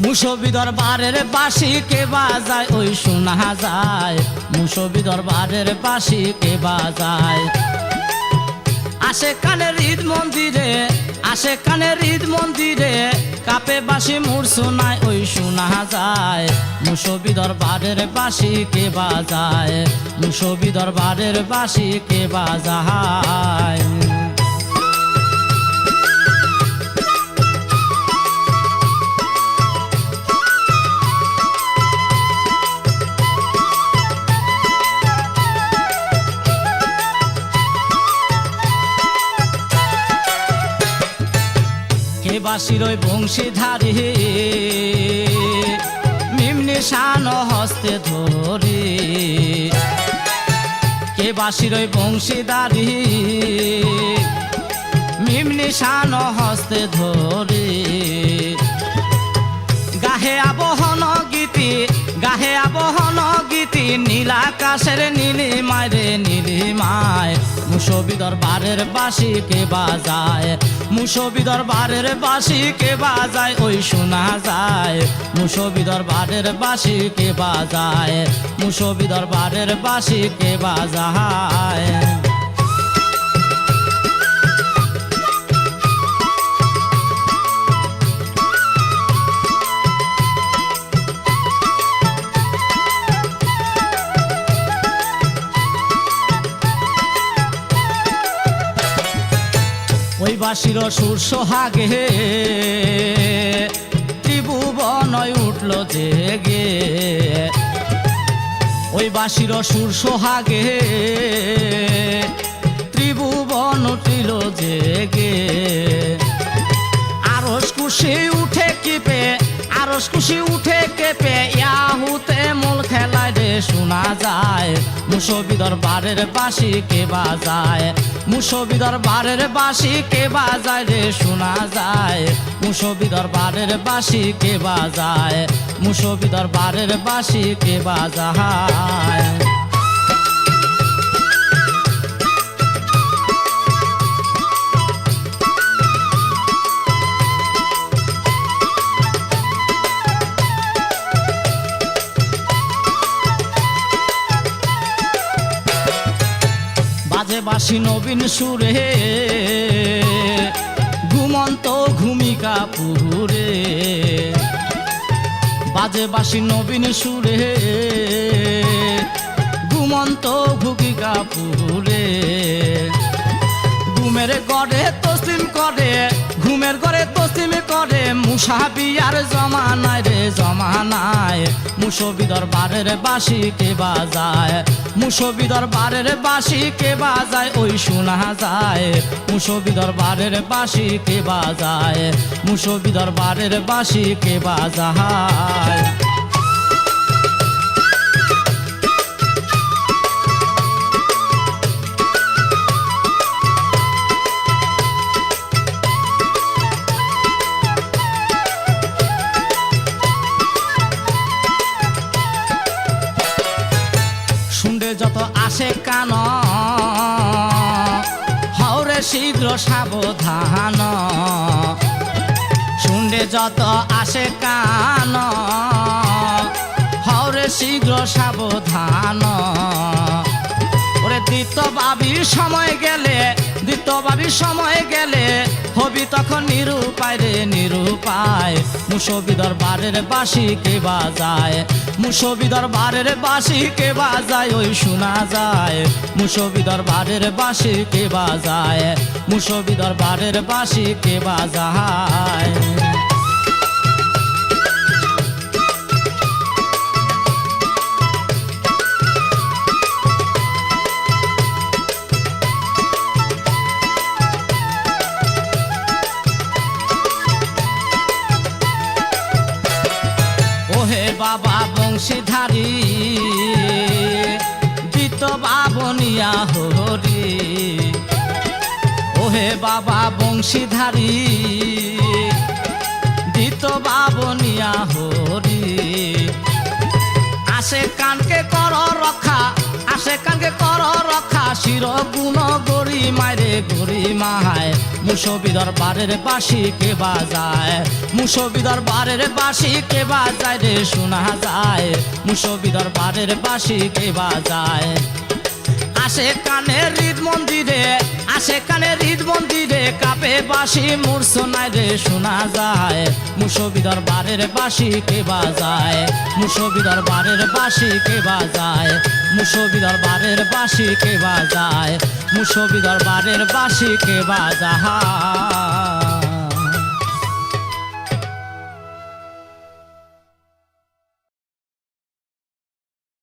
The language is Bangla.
মুসবি দরবারের বাঁশি কে বাজায় ওই শোনা যায়, মুসবি দরবারের বাঁশি কে বাজায়। আসে কানের ঈদ মন্দিরে, আসে কানের ঈদ মন্দিরে, কাপে বাঁশি মূর্ছনায় ওই শোনা যায়, মুসবি দরবারের বাঁশি কে বাজায়, মুসবি দরবারের বাঁশি কে বাজায়। বাঁশির ওই বংশীধারী মিমনি শান হস্তে ধরে, কে বাঁশির ওই বংশীধারী মিমনি শান হস্তে ধরে। গাহে আবহন গীতি, গাহে আবহন গীতি, নীলাকাশের নীলিমায় রে নীলিমায়, মুসবি দরবারের বাঁশি কে বাজায়, মুসবি দরবারের বাঁশি কে বাজায় ওই শোনা যায়, মুসবি দরবারের বাঁশি কে বাজায়, মুসবি দরবারের বাঁশি কে বাজায়। ওই বাঁশির সুর সোহাগে ত্রিভুবন উঠল জেগে, ওই বাঁশির সুর সোহাগে ত্রিভুবন উঠিল জেগে। আরশ খুশি উঠে কেঁপে, আরশ খুশি উঠে কেঁপে, ইয়াহুতে মূল খেলায় রে শোনা যায়, মুসবি দরবারের বাঁশি কে বাজায়, মুসবি দরবারের বাঁশি কে বাজায় রে শোনা যায়, মুসবি দরবারের বাঁশি কে বাজায়, মুসবি দরবারের বাঁশি কে বাজায়। বাজে বাঁশি নবীন সুরে ঘুমন্ত ঘুমিকা পুরে, বাজে বাঁশি নবীন সুরে ঘুমন্ত ঘুমিকা পুরে। ঘুমের গড়ে তসলিম করে, ঘুমের গড়ে তসলিম করে, মুসাবিয়ার জমানায় রে জমানায়, মুসবি দরবারের বাঁশি কে বাজায়, মুসবি দরবারের বাঁশি কে বাজায় ওই শোনা যায়, মুসবি দরবারের বাঁশি কে বাজায়, মুসবি দরবারের বাঁশি কে বাজায়। শুনলে যত আসে কান, হওরে শীঘ্র সাবধান, শুনলে যত আসে কান, হওরে শীঘ্র সাবধান। ওরে দ্বিতীয়বাবীর সময় গেলে, দ্বিতীয়বাবীর সময় গেলে, হবি তখন নিরুপায় রে নিরুপায়, মুসবি দরবারের বাঁশি কে বাজায়, মুসবি দরবারের বাঁশি কে বাজায় ওই শোনা যায়, মুসবি দরবারের বাঁশি কে বাজায়, মুসবি দরবারের বাঁশি কে বাজায়। ওহে বাবা বংশীধারী দিত বাবনিয়া হরি, ওহে বাবা বংশীধারী দিত বাবনিয়া হরি। আসে কানকে কর রক্ষা, আসে কানকে কর রক্ষা শির গুণ গরি মায়রে গরি মাহায় মুসবি দরবারের বাঁশি কে বাজায় মুসবি দরবারের বাঁশি কে বাজায় রে শোনা যায় মুসবি দরবারের বাঁশি কে বাজায় আসে কানে হৃদ মন্দিরে আসে কানে হৃদ মন্দিরে কাপে বাঁশি মূর্ছনায় রে শোনা যায় মুসবি দরবারের বাঁশি কে বাজায় মুসবি দরবারের বাঁশি কে বাজায় মুসবি দরবারের বাঁশি কে বাজায় মুসবি দরবারের বাঁশি কে বাজায়